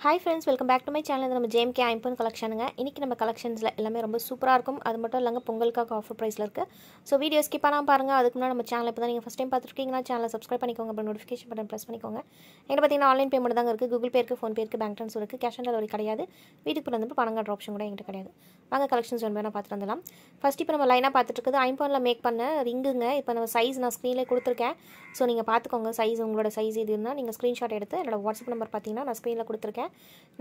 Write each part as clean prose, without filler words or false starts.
Hi friends, welcome back to my channel. நம்ம JMK ஐம்பொன் கலெக்ஷனுங்க. இன்னைக்கு நம்ம கலெக்ஷன்ஸ்ல எல்லாமே ரொம்ப சூப்பரா இருக்கும். அது மட்டும் இல்லங்க பொங்கலுக்காக ஆஃபர் பிரைஸ்ல இருக்கு. சோ வீடியோ ஸ்கிப் பண்ணாம பாருங்க. அதுக்கு முன்னாடி நம்ம சேனலை இப்பதான் நீங்க ஃபர்ஸ்ட் டைம் பார்த்துருக்கீங்கன்னா சேனலை சப்ஸ்கிரைப் பண்ணிக்கோங்க. அப்புறம் நோட்டிஃபிகேஷன் பட்டன் பிரஸ் பண்ணிக்கோங்க. எங்க பார்த்தீங்கன்னா ஆன்லைன் பேமெண்ட் தாங்க இருக்கு. கூகுள் பே இருக்கு, ஃபோன் பே இருக்கு, பேங்க் ட்ரான்ஸ்ஃபர் இருக்கு. கேஷ் ஆன் டெலிவரி கிடையாது. வீட்டுக்கு வந்து பணம் கட்டுற ஆப்ஷன் கூட என்கிட்ட கிடையாது. வாங்க கலெக்ஷன்ஸ் வேணும் பார்த்துட்டு வந்துடலாம். ஃபர்ஸ்ட் இப்போ நம்ம லைனா பார்த்துட்டு இருக்குது ஐம்பொன்ல மேக் பண்ண ரிங்குங்க. இப்போ நம்ம சைஸ் நான் ஸ்க்ரீன்ல கொடுத்துருக்கேன். ஸோ நீங்கள் பார்த்துக்கோங்க சைஸ் உங்களோட சைஸ் இதுன்னா நீங்கள் ஸ்க்ரீன்ஷாட் எடுத்து என்னோட வாட்ஸ்அப் நம்பர் பார்த்தீங்கன்னா நான் ஸ்க்ரீனில் கொடுத்துருக்கேன்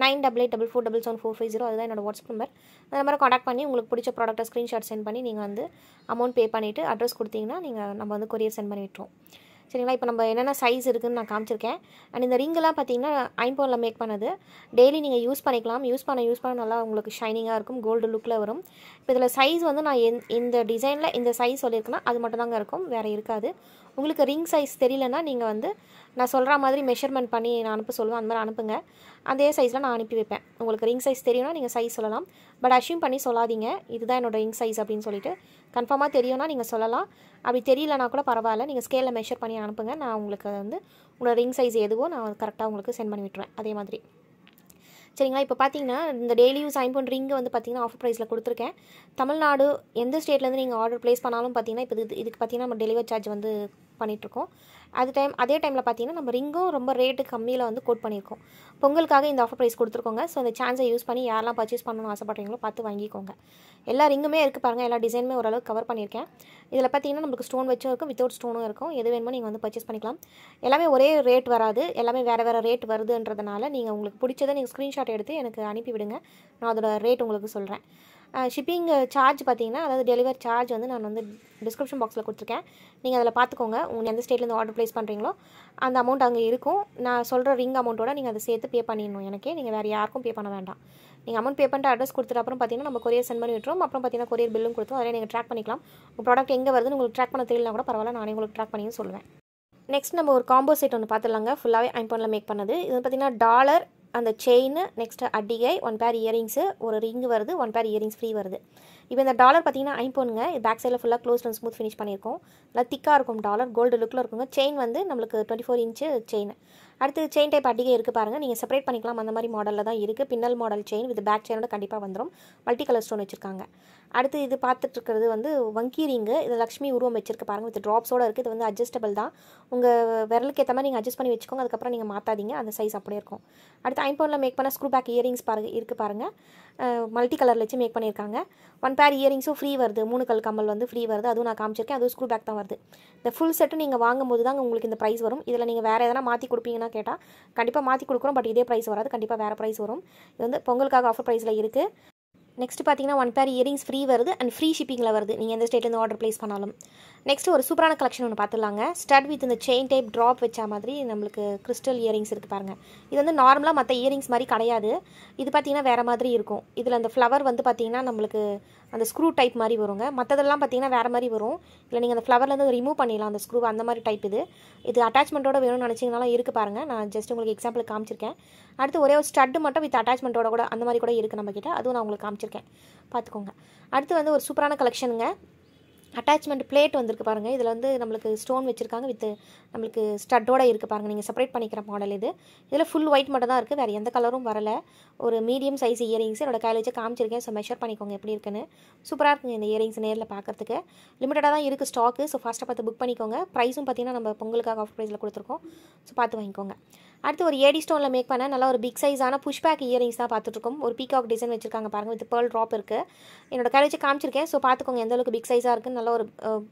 9884477440 அதுதான் என்னோட வாட்ஸ்அப் நம்பர். அந்த நம்பரை காண்டாக்ட் பண்ணி உங்களுக்கு பிடிச்ச ப்ராடக்ட்டை ஸ்க்ரீன்ஷாட் சென்ட் பண்ணி நீங்கள் வந்து அமௌண்ட் பே பண்ணிவிட்டு அட்ரஸ் கொடுத்தீங்கன்னா நம்ம வந்து கொரியர் சென்ட் பண்ணி விட்டுருவோம். சரிங்களா? இப்போ நம்ம என்னென்ன சைஸ் இருக்குதுன்னு நான் காமிச்சிருக்கேன். அண்ட் இந்த ரிங்கெல்லாம் பார்த்தீங்கன்னா ஐம்பொன்ல மேக் பண்ணது. டெய்லி நீங்கள் யூஸ் பண்ணிக்கலாம். யூஸ் பண்ண நல்லா உங்களுக்கு ஷைனிங்காக இருக்கும். கோல்டு லுக்கில் வரும். இப்போ இதில் சைஸ் வந்து நான் இந்த டிசைனில் இந்த சைஸ் சொல்லியிருக்கேன்னா அது மட்டும் தாங்க இருக்கும், வேறு இருக்காது. உங்களுக்கு ரிங் சைஸ் தெரியலன்னா நீங்கள் வந்து நான் சொல்கிற மாதிரி மெஷர்மெண்ட் பண்ணி நான் அனுப்ப சொல்லுவேன். அந்த மாதிரி அனுப்புங்க. அதே சைஸில் நான் அனுப்பி வைப்பேன். உங்களுக்கு ரிங் சைஸ் தெரியும்னா நீங்கள் சைஸ் சொல்லலாம். பட் அஷ்யூம் பண்ணி சொல்லாதீங்க இதுதான் என்னோட ரிங் சைஸ் அப்படின்னு சொல்லிட்டு. கன்ஃபார்மாக தெரியும்னா நீங்கள் சொல்லலாம். அப்படி தெரியலனா கூட பரவாயில்ல, நீங்கள் ஸ்கேலில் மெஷர் பண்ணி அனுப்புங்க. நான் உங்களுக்கு வந்து உங்களோட ரிங் சைஸ் எதுவோ நான் கரெக்டாக உங்களுக்கு சென்ட் பண்ணி விட்டுருவேன் அதே மாதிரி. சரிங்களா? இப்போ பார்த்தீங்கன்னா இந்த டெய்லி யூஸ் ஐம்பொன் ரிங்கு வந்து பார்த்தீங்கன்னா ஆஃபர் ப்ரைஸில் கொடுத்துருக்கேன். தமிழ்நாடு எந்த ஸ்டேட்லேருந்து நீங்கள் ஆர்டர் ப்ளேஸ் பண்ணாலும் பார்த்தீங்கன்னா இப்போ இதுக்கு பார்த்தீங்கன்னா நம்ம டெலிவரி சார்ஜ் வந்து பண்ணிகிட்ருக்கோம். அதே டைமில் பார்த்தீங்கன்னா நம்ம ரிங்கும் ரொம்ப ரேட்டு கம்மியில் வந்து கோட் பண்ணியிருக்கோம். பொங்கலுக்காக இந்த ஆஃபர் ப்ரைஸ் கொடுத்துருக்கோங்க. ஸோ இந்த சான்ஸை யூஸ் பண்ணி யாரெல்லாம் பர்ச்சேஸ் பண்ணணும்னு ஆசைப்பட்றீங்களோ பார்த்து வாங்கிக்கோங்க. எல்லா ரிங்குமே இருக்குது பாருங்கள். எல்லா டிசைனுமே ஓரளவுக்கு கவர் பண்ணியிருக்கேன். இதில் பார்த்தீங்கன்னா நம்மளுக்கு ஸ்டோன் வச்சும் இருக்கும், வித்தவுட் ஸ்டோனும் இருக்கும். எது வேணுமோ நீங்கள் வந்து பர்ச்சேஸ் பண்ணிக்கலாம். எல்லாமே ஒரே ரேட் வராது, எல்லாமே வேறு ரேட் வருதுன்றதுனால நீங்கள் உங்களுக்கு பிடிச்சதை நீங்கள் ஸ்க்ரீன்ஷாட் எடுத்து எனக்கு அனுப்பி விடுங்க. நான் அதோட ரேட் உங்களுக்கு சொல்கிறேன். ஷிப்பிங் சார்ஜ் பார்த்தீங்கன்னா அதாவது டெலிவரி சார்ஜ் வந்து நான் வந்து டிஸ்கிரிப்ஷன் பாக்ஸில் கொடுத்துருக்கேன். நீங்கள் அதில் பார்த்துக்கோங்க. நீங்கள் எந்த ஸ்டேட்லேருந்து ஆர்டர் ப்ளேஸ் பண்ணுறீங்களோ அந்த அமௌண்ட் அங்கே இருக்கும். நான் சொல்கிற ரிங் அமௌண்ட்டோட நீங்கள் அதை சேர்த்து பே பண்ணிடணும். எனக்கே நீங்கள் வேறு யாருக்கும் பே பண்ண வேண்டாம். நீங்கள் அமௌண்ட் பே பண்ணிட்டு அட்ரஸ் கொடுத்துட்டு அப்புறம் பார்த்தீங்கன்னா நம்ம கொரியர் சென்ட் பண்ணி விட்டுரும். அப்புறம் பார்த்தீங்கன்னா கொரியர் பில்லும் கொடுத்துரும். அதில் நீங்கள் ட்ராக் பண்ணிக்கலாம். உங்கள் ப்ராடக்ட் எங்கே வருதுன்னு உங்களுக்கு ட்ராக் பண்ண தெரியலனா கூட பரவாயில்ல, நானே உங்களுக்கு ட்ராக் பண்ணியும் சொல்லுவேன். நெக்ஸ்ட் நம்ம ஒரு காம்போ செட் ஒன்று பார்த்துடலாங்க. ஃபுல்லாகவே ஐம்பொன்ல மேக் பண்ணது. இது வந்து பார்த்தீங்கன்னா டாலர், அந்த செயின், நெக்ஸ்ட்டு அடிகை, 1 பேர் இயரிங்ஸு, ஒரு ரிங் வருது, 1 பேர் இயரிங்ஸ் ஃப்ரீ வருது. இப்போ இந்த டாலர் பார்த்தீங்கன்னா ஐம்பொன்னுங்க. இது பேக் சைடில் ஃபுல்லாக க்ளோஸ் அண்ட் ஸ்மூத் ஃபினிஷ் பண்ணியிருக்கோம். நல்லா திக்காக இருக்கும் டாலர், கோல்டு லுக்கில் இருக்குங்க. செயின் வந்து நம்மளுக்கு 24 இன்ச்சு செயின். அடுத்து செயின் டைப் அடிகை இருக்குது பாருங்கள். நீங்கள் செப்பரேட் பண்ணிக்கலாம். அந்த மாதிரி மாடலில் தான் இருக்குது. பின்னல் மாடல் செயின் வித் பேக் செயினோட கண்டிப்பாக வந்துடும். மல்டி கலர் ஸ்டோன் வச்சுருக்காங்க. அடுத்து இது பார்த்துட்டு இருக்கிறது வந்து வங்கி ரிங்கு. இது லக்ஷ்மி உருவம் வச்சிருக்கு பாருங்கள். வித் ட்ராப்ஸோடு இருக்குது. இது வந்து அட்ஜஸ்டபிள் தான். உங்கள் விரலுக்கு ஏற்ற மாதிரி நீங்கள் அட்ஜஸ்ட் பண்ணி வச்சுக்கோங்க. அதுக்கப்புறம் நீங்கள் மாற்றாதீங்க, அந்த சைஸ் அப்படியே இருக்கும். அடுத்து ஐம்பொன்ல மேக் பண்ண ஸ்க்ரூ பேக் இயரிங்ஸ் இருக்குது பாருங்கள். மல்டி கலரில் வச்சு மேக் பண்ணியிருக்காங்க. 1 பேர் இயரிங்ஸும் ஃப்ரீ வருது. 3 கல் கம்மல் வந்து ஃப்ரீ வருது. அதுவும் நான் காமிச்சிருக்கேன். அதுவும் ஸ்க்ரூ பேக் தான் வருது. இந்த ஃபுல் செட்டு நீங்கள் வாங்கும்போது தாங்க உங்களுக்கு இந்த ப்ரைஸ் வரும். இதில் நீங்கள் வேறு எதனா மாற்றி கொடுப்பீங்கன்னா கேட்டால் கண்டிப்பாக மாற்றி கொடுக்குறோம். பட் இதே ப்ரைஸ் வராது, கண்டிப்பாக வேறு ப்ரைஸ் வரும். இது வந்து பொங்கலுக்காக ஆஃபர் ப்ரைஸில் இருக்குது. நெக்ஸ்ட் பார்த்தீங்கன்னா 1 பேர் இயரிங்ஸ் ஃப்ரீ வருது அண்ட் ஃப்ரீ ஷிப்பிங்கில் வருது நீங்கள் எந்த ஸ்டேட்லேருந்து ஆர்டர் ப்ளேஸ் பண்ணாலும். நெக்ஸ்ட் ஒரு சூப்பரான கலெக்ஷன் ஒன்று பார்த்துலாங்க. ஸ்டட் வித் இந்த செயின் டைப் ட்ராப் வச்ச மாதிரி நம்மளுக்கு கிறிஸ்டல் இயரிங்ஸ் இருக்குது பாருங்கள். இது வந்து நார்மலாக மற்ற இயரிங்ஸ் மாதிரி கிடையாது. இது பார்த்தீங்கன்னா வேறு மாதிரி இருக்கும். இதில் அந்த ஃப்ளவர் வந்து பார்த்தீங்கன்னா நம்மளுக்கு அந்த ஸ்க்ரூ டைப் மாதிரி வருங்க. மற்றதெல்லாம் பார்த்தீங்கன்னா வேறு மாதிரி வரும். இல்லை நீங்கள் அந்த ஃப்ளவர்லேருந்து ரிமூவ் பண்ணிடலாம் அந்த ஸ்க்ரூ, அந்த மாதிரி டைப் இது அட்டாச்மெண்ட்டோட வேணும்னு நினச்சிங்கனாலும் இருக்குது பாருங்கள். நான் ஜஸ்ட் உங்களுக்கு எக்ஸாம்பிள் காமிச்சிருக்கேன். அடுத்து ஒரே ஒரு ஸ்டட்டு மட்டும் வித் அட்டாச்மெண்ட்டோட கூட அந்த மாதிரி கூட இருக்குது நம்மக்கிட்ட. அதுவும் நான் உங்களுக்கு காமிச்சிருக்கேன், பார்த்துக்கோங்க. அடுத்து வந்து ஒரு சூப்பரான கலெக்ஷனுங்க. அட்டாச்மெண்ட் பிளேட் வந்திருக்கு பாருங்கள். இதில் வந்து நம்மளுக்கு ஸ்டோன் வச்சுருக்காங்க வித் நம்மளுக்கு ஸ்டட்டோட இருக்குது பாருங்கள். நீங்கள் செப்பரேட் பண்ணிக்கிற மாடல் இது. இதில் ஃபுல் ஒயிட் மட்டும் தான் இருக்குது, வேறு எந்த கலரும் வரலை. ஒரு மீடியம் சைஸ் இயரிங்ஸ் என்னோட கையில் வச்சு காமிச்சிருக்கேன். ஸோ மெஷர் பண்ணிக்கோங்க எப்படி இருக்குன்னு. சூப்பராக இருக்குங்க இந்த இயரிங்ஸ் நேரில் பார்க்குறதுக்கு. லிமிட்டடாக தான் இருக்குது ஸ்டாக்கு. ஸோ ஃபாஸ்ட்டாக பார்த்து புக் பண்ணிக்கோங்க. ப்ரைஸும் பார்த்தீங்கன்னா நம்ம பொங்கலுக்காக ஆஃபர் ப்ரைஸில் கொடுத்துருக்கோம். ஸோ பார்த்து வாங்கிக்கோங்க. அடுத்து ஒரு ஏடி ஸ்டோனில் மேக் பண்ண நல்லா ஒரு பிக் சைஸான புஷ் பேக் இயரிங்ஸ் தான் பார்த்துட்ருக்கோம். ஒரு பீகாக் டிசைன் வச்சுருக்காங்க பாருங்கள். வித் பேர்ல் ட்ராப் இருக்குது. என்னோட கையில் வச்சு காமிச்சிருக்கேன். ஸோ பார்த்துக்கோங்க எந்த அளவுக்கு பிக் சைஸாக இருக்குன்னு. நல்லா ஒரு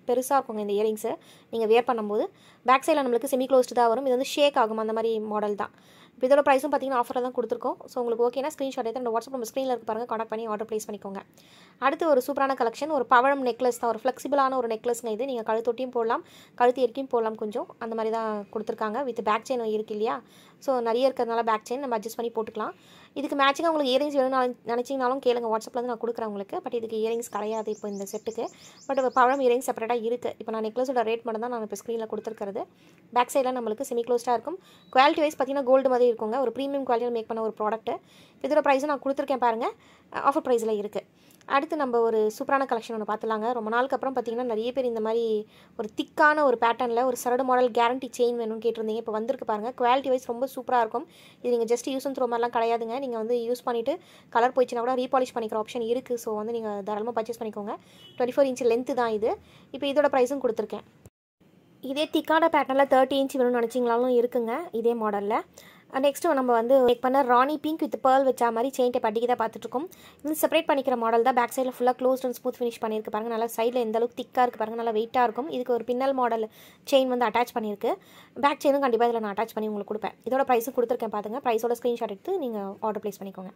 பெருசாக இருக்குங்க இந்த இயரிங்ஸு நீங்கள் வேர் பண்ணும்போது. பேக் சைடில் நம்மளுக்கு செமி க்ளோஸ்டு தான் வரும். இது வந்து ஷேக் ஆகும், அந்த மாதிரி மாடல் தான். இப்போ இதோட ப்ரைஸும் பார்த்தீங்கன்னா ஆஃபரில் தான் கொடுத்துருக்கோம். ஸோ உங்களுக்கு ஓகேனா ஸ்க்ரீன்ஷாட் எடுத்து என்னோட வாட்ஸ்அப் நம்ம ஸ்க்ரீனில் இருக்கு பாருங்கள், கான்டாக்ட் பண்ணி ஆர்டர் ப்ளேஸ் பண்ணிக்கோங்க. அடுத்து ஒரு சூப்பரான கலெக்ஷன், ஒரு பவழம் நெக்லஸ் தான். ஒரு ஃப்ளெக்சிபிளான ஒரு நெக்லஸ்ங்க இது. நீங்கள் கழுத்தொட்டியும் போடலாம், கழுத்து இறக்கியும் போடலாம். கொஞ்சம் அந்த மாதிரி தான் கொடுத்துருக்காங்க. வித் பேக் செயின் இருக்குது இல்லையா? ஸோ நிறைய இருக்கிறதுனால பேக் செயின் நம்ம அட்ஜஸ்ட் பண்ணி போட்டுக்கலாம். இதுக்கு மேட்சிங்காக உங்களுக்கு இயரிங்ஸ் வேணும்னு நினச்சிங்கனாலும் கேளுங்க, வாட்ஸ்அப்பில் வந்து நான் கொடுக்குறேன் உங்களுக்கு. பட் இதுக்கு இயரிங்ஸ் கிடையாது இப்போ இந்த செட்டுக்கு. பட் பவழம் இயரிங்ஸ் செப்பரேட்டாக இருக்குது. இப்போ நான் நெக்லஸோட ரேட் மட்டும் தான் நான் இப்போ ஸ்க்ரீனில் கொடுத்துருக்கிறது. பேக் சைடில் நம்மளுக்கு செமி க்ளோஸ்டாக இருக்கும். குவாலிட்டி வைஸ் பார்த்தீங்கன்னா கோல்டு மாதிரி இருக்குங்க. ஒரு ப்ரீமியம் குவாலிட்டியில் மேக் பண்ண ஒரு ப்ராடக்ட்டு. இதோட ப்ரைஸும் நான் கொடுத்துருக்கேன் பாருங்கள், ஆஃபர் ப்ரைஸில் இருக்குது. அடுத்து நம்ம ஒரு சூப்பரான கலெக்ஷன் ஒன்று பார்த்துலாங்க. ரொம்ப நாளுக்கு அப்புறம் பார்த்தீங்கன்னா நிறைய பேர் இந்த மாதிரி ஒரு திக்கான ஒரு பேட்டர்னில் ஒரு சரடு மாடல் கேரண்டி செயின் வேணும்னு கேட்டிருந்தீங்க. இப்போ வந்திருக்கு பாருங்கள். குவாலிட்டி வைஸ் ரொம்ப சூப்பராக இருக்கும். இது நீங்கள் ஜஸ்ட் யூஸ் அண்ட் த்ரோ மாதிரிலாம் கிடையாதுங்க. நீங்கள் வந்து யூஸ் பண்ணிவிட்டு கலர் போயிடுச்சுன்னா கூட ரீபாலிஷ் பண்ணிக்கிற ஆப்ஷன் இருக்குது. ஸோ வந்து நீங்கள் தாராளமாக பர்ச்சேஸ் பண்ணிக்கோங்க. 24 இன்ச் லென்த்து தான் இது. இப்போ இதோட ப்ரைஸும் கொடுத்துருக்கேன். இதே திக்கான பேட்டர்னில் 30 இன்ச் வேணும்னு நினச்சிங்களாலும் இருக்குங்க இதே மாடலில். நெக்ஸ்ட்டு நம்ம வந்து மேக் பண்ண ராணி பிங்க் வித் பேர்ல் வச்சா மாதிரி செயின் டைப் அடிக்க தான் பார்த்துட்ருக்கோம். இது செப்பரேட் பண்ணிக்கிற மாடல் தான். பேக் சைடில் ஃபுல்லாக க்ளோஸ்ட் அண்ட் ஸ்மூத் ஃபினிஷ் பண்ணியிருக்கு பாருங்கள். நல்லா சைடில் எந்த அளவுக்கு திக்காக இருக்குது பாருங்கள். நல்லா வெயிட்டாக இருக்கும். இதுக்கு ஒரு பின்னல் மாடல் செயின் வந்து அட்டாச் பண்ணியிருக்கு. பேக் செயினும் கண்டிப்பாக இதில் நான் அட்டாச் பண்ணி உங்களுக்கு கொடுப்பேன். இதோட ப்ரைஸும் கொடுத்துருக்கேன் பாருங்கள். ப்ரைஸோட ஸ்க்ரீன்ஷாட் எடுத்து நீங்கள் ஆர்டர் ப்ளேஸ் பண்ணிக்கோங்க.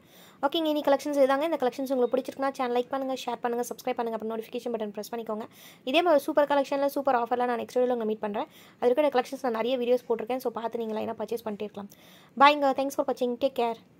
ஓகேங்க, இனி கலெக்ஷன்ஸ் இதாங்க. இந்த கலெக்ஷன்ஸ் உங்களுக்கு பிடிச்சிருக்குன்னா சேனல் லைக் பண்ணுங்கள், ஷேர் பண்ணுங்கள், சப்ஸ்கிரைப் பண்ணுங்கள், அப்புறம் நோட்டிஃபிகேஷன் பட்டன் ப்ரெஸ் பண்ணிக்கோங்க. இதே மாதிரி சூப்பர் கலெக்ஷனில் சூப்பர் ஆஃபரில் நான் நெக்ஸ்ட் வீடியோவில் உங்களை மீட் பண்ணுறேன். அதுக்கு கலெக்ஷன்ஸ் நான் நிறைய வீடியோஸ் போட்டிருக்கேன். ஸோ பார்த்து நீங்கள் லைனாக பர்ச்சேஸ் பண்ணிட்டே இருக்கலாம். பாய்ங்க, தேங்க்ஸ் ஃபார் வாட்சிங். Take care.